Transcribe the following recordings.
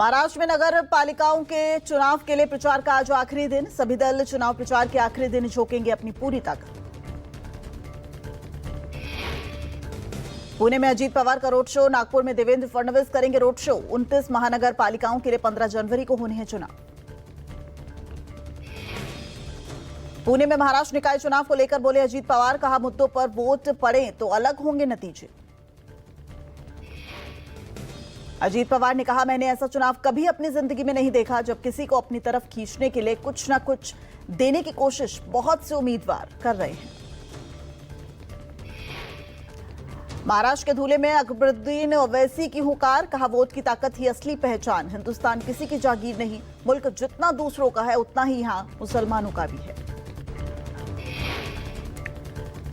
महाराष्ट्र में नगर पालिकाओं के चुनाव के लिए प्रचार का आज आखिरी दिन। सभी दल चुनाव प्रचार के आखिरी दिन झोंकेंगे अपनी पूरी ताकत। पुणे में अजीत पवार का रोड शो, नागपुर में देवेंद्र फडणवीस करेंगे रोड शो। 29 महानगर पालिकाओं के लिए 15 जनवरी को होने हैं चुनाव। पुणे में महाराष्ट्र निकाय चुनाव को लेकर बोले अजीत पवार, कहा मुद्दों पर वोट पड़े तो अलग होंगे नतीजे। अजीत पवार ने कहा, मैंने ऐसा चुनाव कभी अपनी जिंदगी में नहीं देखा जब किसी को अपनी तरफ खींचने के लिए कुछ ना कुछ देने की कोशिश बहुत से उम्मीदवार कर रहे हैं। महाराष्ट्र के धूले में अकबरुद्दीन ओवैसी की हुंकार, कहा वोट की ताकत ही असली पहचान। हिंदुस्तान किसी की जागीर नहीं, मुल्क जितना दूसरों का है उतना ही यहां मुसलमानों का भी है।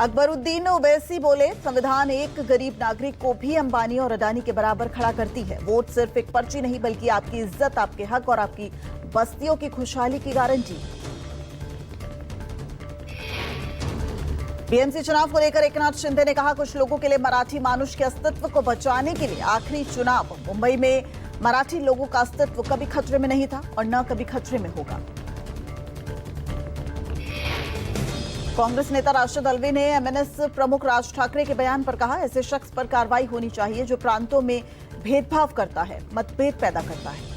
अकबरुद्दीन ओवैसी बोले, संविधान एक गरीब नागरिक को भी अंबानी और अडानी के बराबर खड़ा करती है। वोट सिर्फ एक पर्ची नहीं बल्कि आपकी इज्जत, आपके हक और आपकी बस्तियों की खुशहाली की गारंटी। बीएमसी चुनाव को लेकर एकनाथ शिंदे ने कहा, कुछ लोगों के लिए मराठी मानुष के अस्तित्व को बचाने के लिए आखिरी चुनाव। मुंबई में मराठी लोगों का अस्तित्व कभी खतरे में नहीं था और न कभी खतरे में होगा। कांग्रेस नेता राशिद अल्वी ने एमएनएस प्रमुख राज ठाकरे के बयान पर कहा, ऐसे शख्स पर कार्रवाई होनी चाहिए जो प्रांतों में भेदभाव करता है, मतभेद पैदा करता है।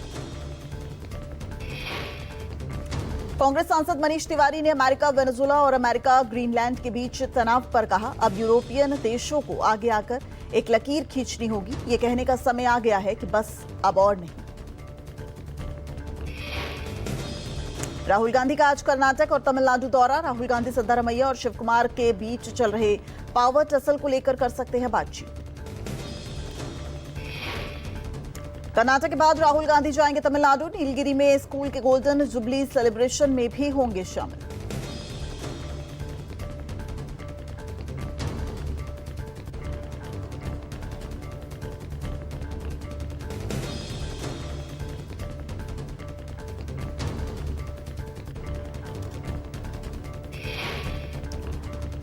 कांग्रेस सांसद मनीष तिवारी ने अमेरिका, वेनेजुला और अमेरिका ग्रीनलैंड के बीच तनाव पर कहा, अब यूरोपियन देशों को आगे आकर एक लकीर खींचनी होगी। ये कहने का समय आ गया है कि बस अब और नहीं। राहुल गांधी का आज कर्नाटक और तमिलनाडु दौरा। राहुल गांधी सिद्धारमैया और शिव कुमार के बीच चल रहे पावर टसल को लेकर कर सकते हैं बातचीत। कर्नाटक के बाद राहुल गांधी जाएंगे तमिलनाडु। नीलगिरी में स्कूल के गोल्डन जुबली सेलिब्रेशन में भी होंगे शामिल।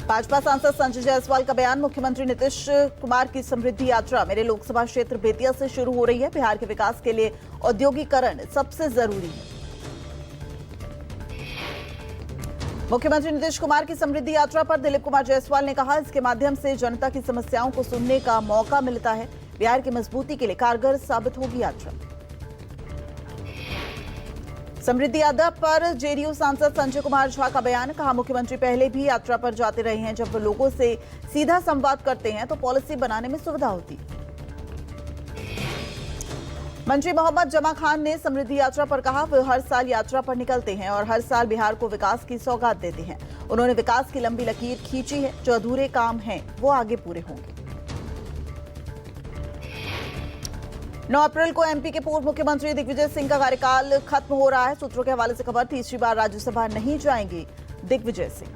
भाजपा सांसद संजय जायसवाल का बयान, मुख्यमंत्री नीतीश कुमार की समृद्धि यात्रा मेरे लोकसभा क्षेत्र बेतिया से शुरू हो रही है। बिहार के विकास के लिए औद्योगिकरण सबसे जरूरी है। मुख्यमंत्री नीतीश कुमार की समृद्धि यात्रा पर दिलीप कुमार जायसवाल ने कहा, इसके माध्यम से जनता की समस्याओं को सुनने का मौका मिलता है। बिहार की मजबूती के लिए कारगर साबित होगी यात्रा। समृद्धि यात्रा पर जेडीयू सांसद संजय कुमार झा का बयान, कहा मुख्यमंत्री पहले भी यात्रा पर जाते रहे हैं। जब वो लोगों से सीधा संवाद करते हैं तो पॉलिसी बनाने में सुविधा होती। मंत्री मोहम्मद जमा खान ने समृद्धि यात्रा पर कहा, वो हर साल यात्रा पर निकलते हैं और हर साल बिहार को विकास की सौगात देते हैं। उन्होंने विकास की लंबी लकीर खींची है। जो अधूरे काम हैं वो आगे पूरे होंगे। 9 अप्रैल को एमपी के पूर्व मुख्यमंत्री दिग्विजय सिंह का कार्यकाल खत्म हो रहा है। सूत्रों के हवाले से खबर, तीसरी बार राज्यसभा नहीं जाएंगे दिग्विजय सिंह।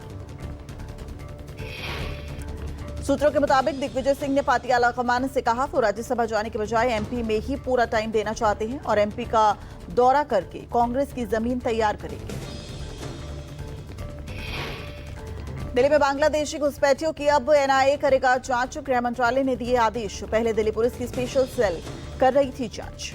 सूत्रों के मुताबिक दिग्विजय सिंह ने पार्टी आलाकमान से कहा, वो राज्यसभा जाने के बजाय एमपी में ही पूरा टाइम देना चाहते हैं और एमपी का दौरा करके कांग्रेस की जमीन तैयार करेंगे। दिल्ली में बांग्लादेशी घुसपैठियों की अब एनआईए करेगा जांच। गृह मंत्रालय ने दिए आदेश। पहले दिल्ली पुलिस की स्पेशल सेल कर रही थी जांच।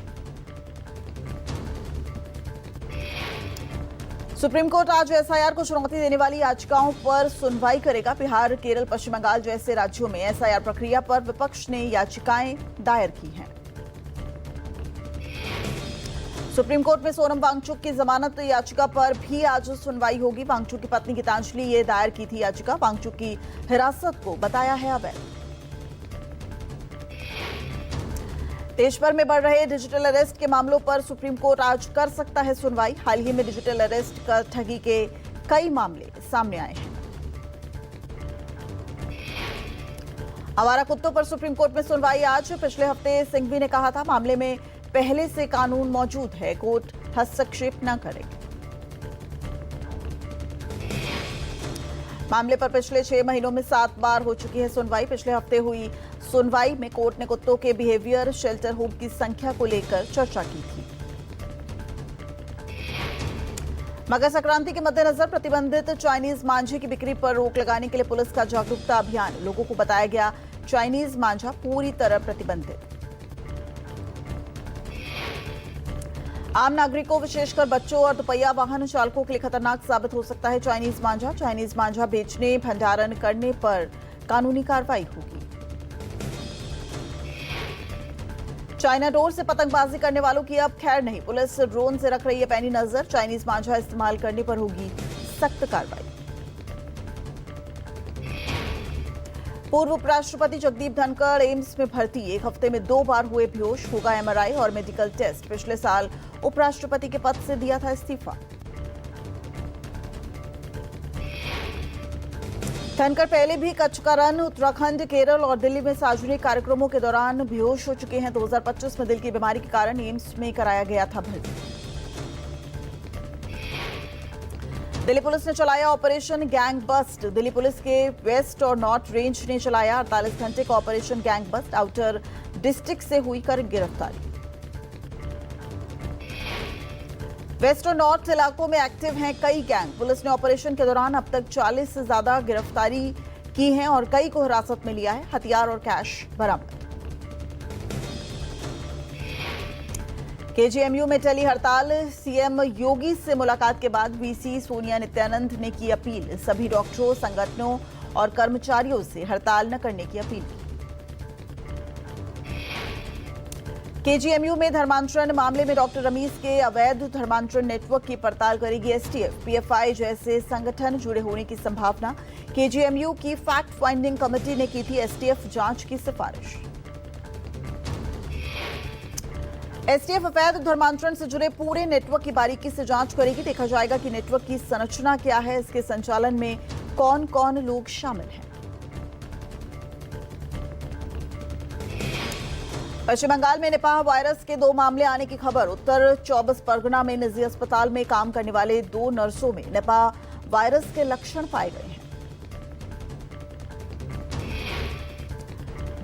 सुप्रीम कोर्ट आज एसआईआर को चुनौती देने वाली याचिकाओं पर सुनवाई करेगा। बिहार, केरल, पश्चिम बंगाल जैसे राज्यों में एसआईआर प्रक्रिया पर विपक्ष ने याचिकाएं दायर की हैं। सुप्रीम कोर्ट में सोनम वांगचुक की जमानत याचिका पर भी आज सुनवाई होगी। वांगचुक की पत्नी गीतांजलि ये दायर की थी याचिका। वांगचुक की हिरासत को बताया है अवैध। देश भर में बढ़ रहे डिजिटल अरेस्ट के मामलों पर सुप्रीम कोर्ट आज कर सकता है सुनवाई। हाल ही में डिजिटल अरेस्ट का ठगी के कई मामले सामने आए हैं। आवारा कुत्तों पर सुप्रीम कोर्ट में सुनवाई आज। पिछले हफ्ते सिंघवी ने कहा था, मामले में पहले से कानून मौजूद है, कोर्ट हस्तक्षेप न करे। मामले पर पिछले 6 महीनों में 7 बार हो चुकी है सुनवाई। पिछले हफ्ते हुई सुनवाई में कोर्ट ने कुत्तों के बिहेवियर, शेल्टर होम की संख्या को लेकर चर्चा की थी। मकर संक्रांति के मद्देनजर प्रतिबंधित चाइनीज मांझे की बिक्री पर रोक लगाने के लिए पुलिस का जागरूकता अभियान। लोगों को बताया गया, चाइनीज मांझा पूरी तरह प्रतिबंधित। आम नागरिकों विशेषकर बच्चों और दोपहिया वाहन चालकों के लिए खतरनाक साबित हो सकता है चाइनीज मांझा। चाइनीज मांझा बेचने भंडारण करने पर कानूनी कार्रवाई होगी। चाइना डोर से पतंगबाजी करने वालों की अब खैर नहीं, पुलिस ड्रोन से रख रही है पैनी नजर। चाइनीज मांझा इस्तेमाल करने पर होगी सख्त कार्रवाई। पूर्व उपराष्ट्रपति जगदीप धनखड़ एम्स में भर्ती, एक हफ्ते में 2 बार हुए बेहोश, होगा एमआरआई और मेडिकल टेस्ट। पिछले साल उपराष्ट्रपति के पद से दिया था इस्तीफा। धनखड़ पहले भी कच्छ का रन, उत्तराखंड, केरल और दिल्ली में सार्वजनिक कार्यक्रमों के दौरान बेहोश हो चुके हैं। 2025 में दिल की बीमारी के कारण एम्स में कराया गया था भर्ती। दिल्ली पुलिस ने चलाया operation gang bust. Delhi police के वेस्ट और नॉर्थ रेंज ने चलाया 48 घंटे का operation gang bust. Outer district से हुई कर गिरफ्तारी। वेस्ट और नॉर्थ इलाकों में एक्टिव हैं कई गैंग। पुलिस ने ऑपरेशन के दौरान अब तक 40 से ज्यादा गिरफ्तारी की है और कई को हिरासत में लिया है। हथियार और कैश बरामद। केजीएमयू में टली हड़ताल, सीएम योगी से मुलाकात के बाद वीसी सोनिया नित्यानंद ने की अपील। सभी डॉक्टरों, संगठनों और कर्मचारियों से हड़ताल न करने की अपील की। केजीएमयू में धर्मांतरण मामले में डॉक्टर रमीज के अवैध धर्मांतरण नेटवर्क की पड़ताल करेगी एसटीएफ। पीएफआई जैसे संगठन जुड़े होने की संभावना। केजीएमयू की फैक्ट फाइंडिंग कमेटी ने की थी एसटीएफ जांच की सिफारिश। एसटीएफ अवैध धर्मांतरण से जुड़े पूरे नेटवर्क की बारीकी से जांच करेगी। देखा जाएगा कि नेटवर्क की संरचना क्या है, इसके संचालन में कौन कौन लोग शामिल हैं। पश्चिम बंगाल में निपाह वायरस के 2 मामले आने की खबर। उत्तर 24 परगना में निजी अस्पताल में काम करने वाले 2 नर्सों में निपाह वायरस के लक्षण पाए गए हैं।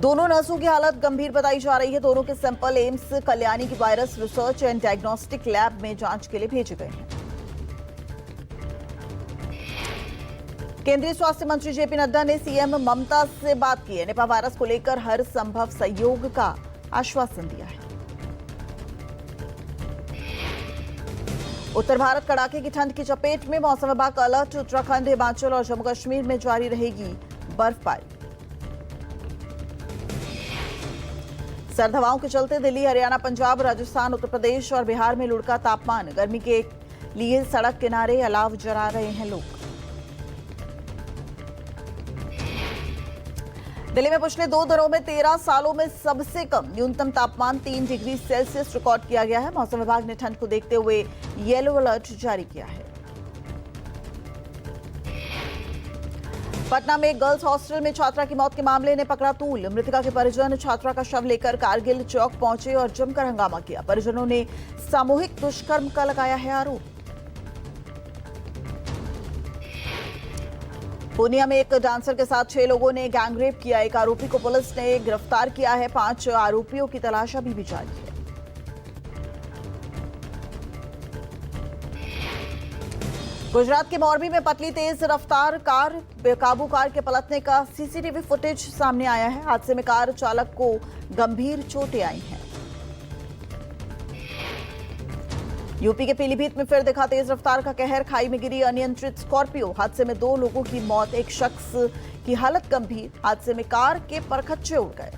दोनों नर्सों की हालत गंभीर बताई जा रही है। दोनों के सैंपल एम्स कल्याणी की virus research and diagnostic lab में जांच के लिए भेजे गए हैं। केंद्रीय स्वास्थ्य मंत्री जेपी नड्डा ने सीएम ममता से बात की है। निपाह वायरस को लेकर हर संभव सहयोग का आश्वासन दिया है। उत्तर भारत कड़ाके की ठंड की चपेट में, मौसम विभाग का अलर्ट। उत्तराखंड, हिमाचल और जम्मू कश्मीर में जारी रहेगी बर्फबारी। सर्द हवाओं के चलते दिल्ली, हरियाणा, पंजाब, राजस्थान, उत्तर प्रदेश और बिहार में लुढ़का तापमान। गर्मी के लिए सड़क किनारे अलाव जला रहे हैं लोग। दिल्ली में पिछले 2 दिनों में 13 सालों में सबसे कम न्यूनतम तापमान 3 डिग्री सेल्सियस रिकॉर्ड किया गया है। मौसम विभाग ने ठंड को देखते हुए येलो अलर्ट जारी किया है। पटना में गर्ल्स हॉस्टल में छात्रा की मौत के मामले ने पकड़ा तूल। मृतका के परिजन छात्रा का शव लेकर कारगिल चौक पहुंचे और जमकर हंगामा किया। परिजनों ने सामूहिक दुष्कर्म का लगाया है आरोप। पूर्णिया में एक डांसर के साथ 6 लोगों ने गैंगरेप किया। एक आरोपी को पुलिस ने गिरफ्तार किया है। 5 आरोपियों की तलाश अभी भी जारी है। गुजरात के मोरबी में पतली तेज रफ्तार कार बेकाबू कार के पलटने का सीसीटीवी फुटेज सामने आया है। हादसे में कार चालक को गंभीर चोटें आई हैं। यूपी के पीलीभीत में फिर दिखा तेज रफ्तार का कहर। खाई में गिरी अनियंत्रित स्कॉर्पियो। हादसे में 2 लोगों की मौत, एक शख्स की हालत गंभीर। हादसे में कार के परखच्चे उड़ गए।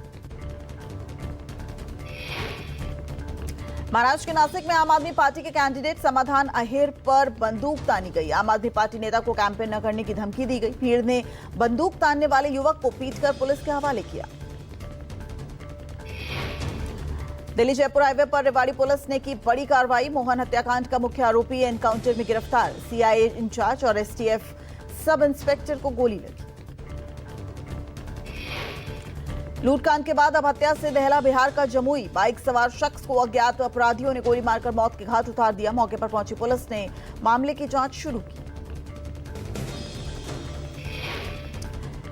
महाराष्ट्र के नासिक में आम आदमी पार्टी के कैंडिडेट समाधान अहिर पर बंदूक तानी गई। आम आदमी पार्टी नेता को कैंपेन न करने की धमकी दी गई। भीड़ ने बंदूक तानने वाले युवक को पीटकर पुलिस के हवाले किया। दिल्ली जयपुर हाईवे पर रेवाड़ी पुलिस ने की बड़ी कार्रवाई। मोहन हत्याकांड का मुख्य आरोपी एनकाउंटर में गिरफ्तार। सीआईए इंचार्ज और एसटीएफ सब इंस्पेक्टर को गोली लगी। लूटकांड के बाद अब हत्या से दहला बिहार का जमुई। बाइक सवार शख्स को अज्ञात अपराधियों ने गोली मारकर मौत के घाट उतार दिया। मौके पर पहुंची पुलिस ने मामले की जांच शुरू की।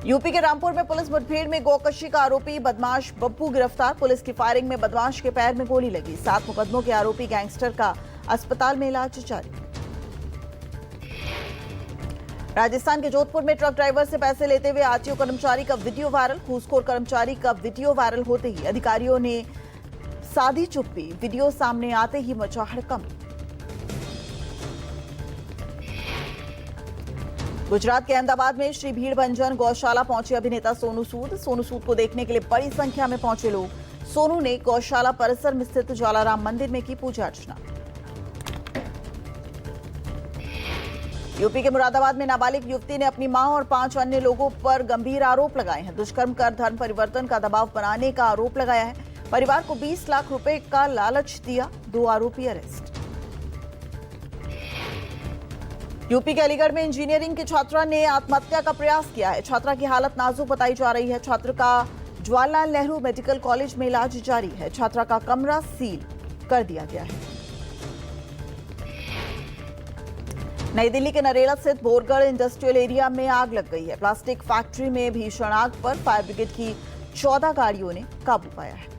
यूपी के रामपुर में पुलिस मुठभेड़ में गोकशी का आरोपी बदमाश बब्बू गिरफ्तार। पुलिस की फायरिंग में बदमाश के पैर में गोली लगी। 7 मुकदमों के आरोपी गैंगस्टर का अस्पताल में इलाज जारी। राजस्थान के जोधपुर में ट्रक ड्राइवर से पैसे लेते हुए आरटीओ कर्मचारी का वीडियो वायरल। घूसखोर कर्मचारी का वीडियो वायरल होते ही अधिकारियों ने साधी चुप्पी, वीडियो सामने आते ही मचा हड़कंप। गुजरात के अहमदाबाद में श्री भीड़ भंजन गौशाला पहुंचे अभिनेता सोनू सूद। सोनू सूद को देखने के लिए बड़ी संख्या में पहुंचे लोग। सोनू ने गौशाला परिसर में स्थित ज्वालाराम मंदिर में की पूजा अर्चना। यूपी के मुरादाबाद में नाबालिग युवती ने अपनी मां और 5 अन्य लोगों पर गंभीर आरोप लगाए हैं। दुष्कर्म कर धर्म परिवर्तन का दबाव बनाने का आरोप लगाया है। परिवार को 20 लाख रुपए का लालच दिया। 2 आरोपी अरेस्ट। यूपी के अलीगढ़ में इंजीनियरिंग की छात्रा ने आत्महत्या का प्रयास किया है। छात्रा की हालत नाजुक बताई जा रही है। छात्र का जवाहरलाल नेहरू मेडिकल कॉलेज में इलाज जारी है। छात्रा का कमरा सील कर दिया गया है। नई दिल्ली के नरेला स्थित बोरगढ़ इंडस्ट्रियल एरिया में आग लग गई है। प्लास्टिक फैक्ट्री में भीषण आग पर फायर ब्रिगेड की 14 गाड़ियों ने काबू पाया है।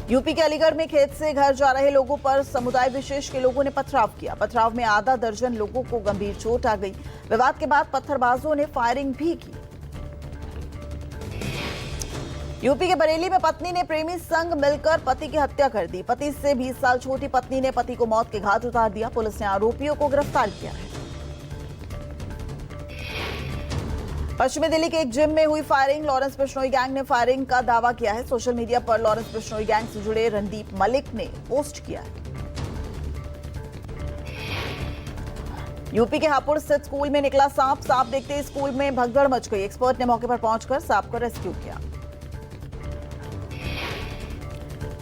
यूपी के अलीगढ़ में खेत से घर जा रहे लोगों पर समुदाय विशेष के लोगों ने पथराव किया। पथराव में आधा दर्जन लोगों को गंभीर चोट आ गई। विवाद के बाद पत्थरबाजों ने फायरिंग भी की। यूपी के बरेली में पत्नी ने प्रेमी संग मिलकर पति की हत्या कर दी। पति से 20 साल छोटी पत्नी ने पति को मौत के घाट उतार दिया। पुलिस ने आरोपियों को गिरफ्तार किया है। पश्चिमी दिल्ली के एक जिम में हुई फायरिंग। लॉरेंस बिश्नोई गैंग ने फायरिंग का दावा किया है। सोशल मीडिया पर लॉरेंस बिश्नोई गैंग से जुड़े रणदीप मलिक ने पोस्ट किया है। यूपी के हापुड़ स्थित स्कूल में निकला सांप। सांप देखते ही स्कूल में भगदड़ मच गई। एक्सपर्ट ने मौके पर पहुंचकर सांप को रेस्क्यू किया।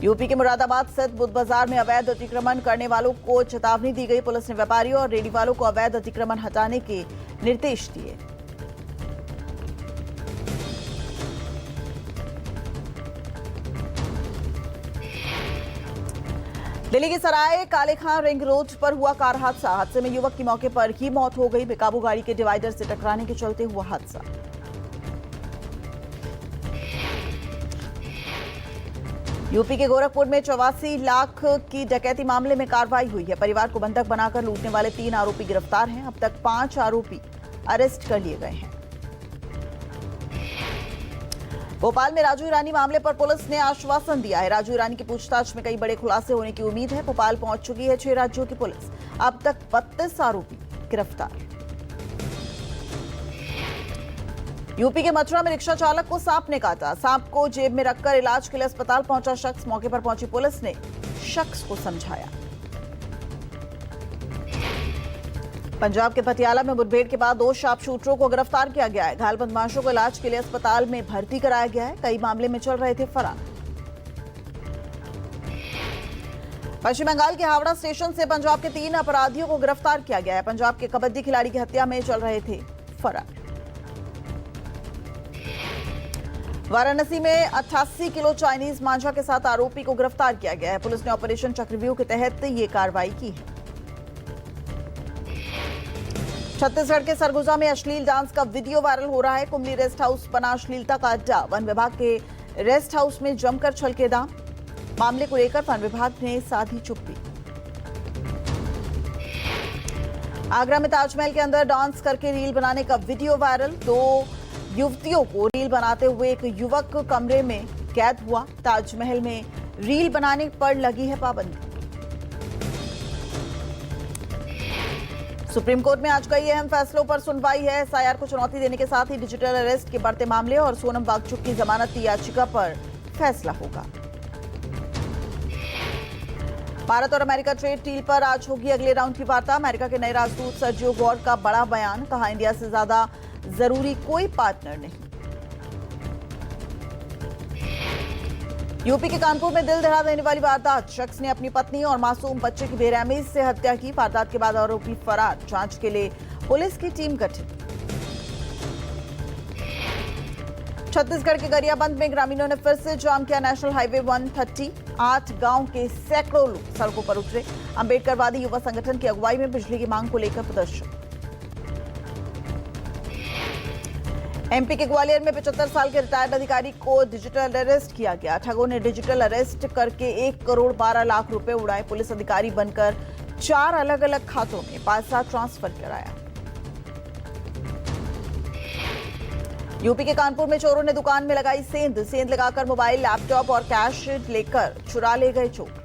यूपी के मुरादाबाद स्थित बुद्ध बाजार में अवैध अतिक्रमण करने वालों को चेतावनी दी गई। पुलिस ने व्यापारियों और रेडी वालों को अवैध अतिक्रमण हटाने के निर्देश दिए। दिल्ली की सराय काले खां रिंग रोड पर हुआ कार हादसा। हादसे में युवक की मौके पर ही मौत हो गई। बेकाबू गाड़ी के डिवाइडर से टकराने के चलते हुआ हादसा। यूपी के गोरखपुर में 84 लाख की डकैती मामले में कार्रवाई हुई है। परिवार को बंधक बनाकर लूटने वाले 3 आरोपी गिरफ्तार हैं। अब तक 5 आरोपी अरेस्ट कर लिए गए हैं। भोपाल में राजू ईरानी मामले पर पुलिस ने आश्वासन दिया है। राजू ईरानी की पूछताछ में कई बड़े खुलासे होने की उम्मीद है। भोपाल पहुंच चुकी है 6 राज्यों की पुलिस। अब तक 32 आरोपी गिरफ्तार। यूपी के मथुरा में रिक्शा चालक को सांप ने काटा। सांप को जेब में रखकर इलाज के लिए अस्पताल पहुंचा शख्स। मौके पर पहुंची पुलिस ने शख्स को समझाया। पंजाब के पटियाला में मुठभेड़ के बाद 2 शार्प शूटरों को गिरफ्तार किया गया है। घायल बदमाशों को इलाज के लिए अस्पताल में भर्ती कराया गया है। कई मामले में चल रहे थे फरार। पश्चिम बंगाल के हावड़ा स्टेशन से पंजाब के 3 अपराधियों को गिरफ्तार किया गया है। पंजाब के कबड्डी खिलाड़ी की हत्या में चल रहे थे फरार। वाराणसी में 88 किलो चाइनीज मांझा के साथ आरोपी को गिरफ्तार किया गया है। पुलिस ने ऑपरेशन चक्रव्यूह के तहत ये कार्रवाई की है। छत्तीसगढ़ के सरगुजा में अश्लील डांस का वीडियो वायरल हो रहा है। कुमली रेस्ट हाउस बना अश्लीलता का अड्डा। वन विभाग के रेस्ट हाउस में जमकर छलकेदाम। मामले को लेकर वन विभाग ने साधी चुप्पी। आगरा में ताजमहल के अंदर डांस करके रील बनाने का वीडियो वायरल। 2 युवतियों को रील बनाते हुए एक युवक कमरे में कैद हुआ। ताजमहल में रील बनाने पर लगी है पाबंदी। सुप्रीम कोर्ट में आज कई अहम फैसलों पर सुनवाई है। एसआईआर को चुनौती देने के साथ ही डिजिटल अरेस्ट के बढ़ते मामले और सोनम वांगचुक की जमानत याचिका पर फैसला होगा। भारत और अमेरिका ट्रेड डील पर आज होगी अगले राउंड की वार्ता। अमेरिका के नए राजदूत सर्जियो गौर का बड़ा बयान। कहा, इंडिया से ज्यादा जरूरी कोई पार्टनर नहीं। यूपी के कानपुर में दिल दहला देने वाली वारदात। शख्स ने अपनी पत्नी और मासूम बच्चे की बेरहमी से हत्या की। वारदात के बाद आरोपी फरार। जांच के लिए पुलिस की टीम गठित। छत्तीसगढ़ के गरियाबंद में ग्रामीणों ने फिर से जाम किया नेशनल हाईवे 130। 8 गांव के सैकड़ों लोग सड़कों पर उतरे। अंबेडकरवादी युवा संगठन की अगुवाई में बिजली की मांग को लेकर प्रदर्शन। एमपी के ग्वालियर में 75 साल के रिटायर्ड अधिकारी को डिजिटल अरेस्ट किया गया। ठगों ने डिजिटल अरेस्ट करके 1 करोड़ 12 लाख रुपए उड़ाए। पुलिस अधिकारी बनकर 4 अलग अलग खातों में पैसा ट्रांसफर कराया। यूपी के कानपुर में चोरों ने दुकान में लगाई सेंध लगाकर मोबाइल, लैपटॉप और कैश लेकर चुरा ले गए चोर।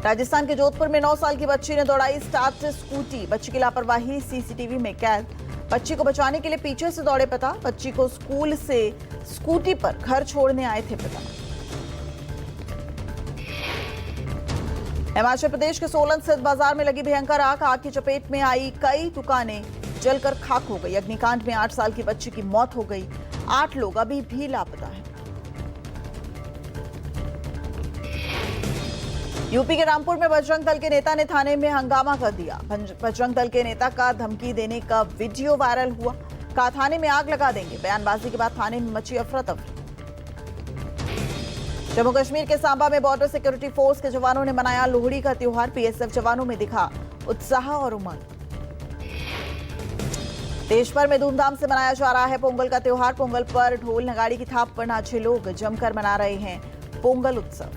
राजस्थान के जोधपुर में 9 साल की बच्ची ने दौड़ाई स्टार्ट स्कूटी, बच्ची की लापरवाही सीसीटीवी में कैद। बच्ची को बचाने के लिए पीछे से दौड़े पिता, बच्ची को स्कूल से स्कूटी पर घर छोड़ने आए थे पिता। हिमाचल प्रदेश के सोलन स्थित बाजार में लगी भयंकर आग की चपेट में आई कई दुकानें जलकर खाक हो गई। अग्निकांड में 8 साल की बच्ची की मौत हो गई, 8 लोग अभी भी लापता हैं। यूपी के रामपुर में बजरंग दल के नेता ने थाने में हंगामा कर दिया। बजरंग दल के नेता का धमकी देने का वीडियो वायरल हुआ। कहा थाने में आग लगा देंगे। बयानबाजी के बाद थाने में मची अफरा तफरी। जम्मू कश्मीर के सांबा में बॉर्डर सिक्योरिटी फोर्स के जवानों ने मनाया लोहड़ी का त्योहार। पीएसएफ जवानों में दिखा उत्साह और उमंग। देश भर में धूमधाम से मनाया जा रहा है पोंगल का त्योहार। पोंगल पर ढोल नगाड़ी की थाप पर नाचे लोग जमकर मना रहे हैं पोंगल उत्सव।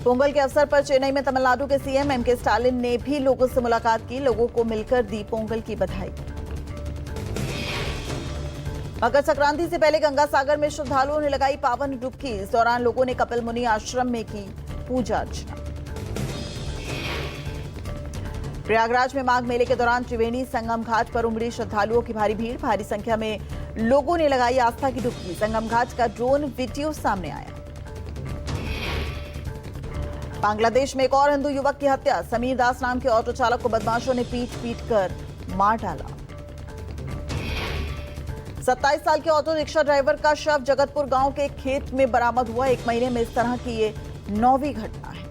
पोंगल के अवसर पर चेन्नई में तमिलनाडु के सीएम एमके स्टालिन ने भी लोगों से मुलाकात की, लोगों को मिलकर दी पोंगल की बधाई। मकर संक्रांति से पहले गंगा सागर में श्रद्धालुओं ने लगाई पावन डुबकी। इस दौरान लोगों ने कपिल मुनि आश्रम में की पूजा अर्चना। प्रयागराज में माघ मेले के दौरान त्रिवेणी संगम घाट पर उमड़ी श्रद्धालुओं की भारी भीड़। भारी संख्या में लोगों ने लगाई आस्था की डुबकी। संगम घाट का ड्रोन वीडियो सामने आया। बांग्लादेश में एक और हिंदू युवक की हत्या। समीर दास नाम के ऑटो चालक को बदमाशों ने पीट कर मार डाला। 27 साल के ऑटो रिक्शा ड्राइवर का शव जगतपुर गांव के खेत में बरामद हुआ। 1 महीने में इस तरह की ये 9वीं घटना है।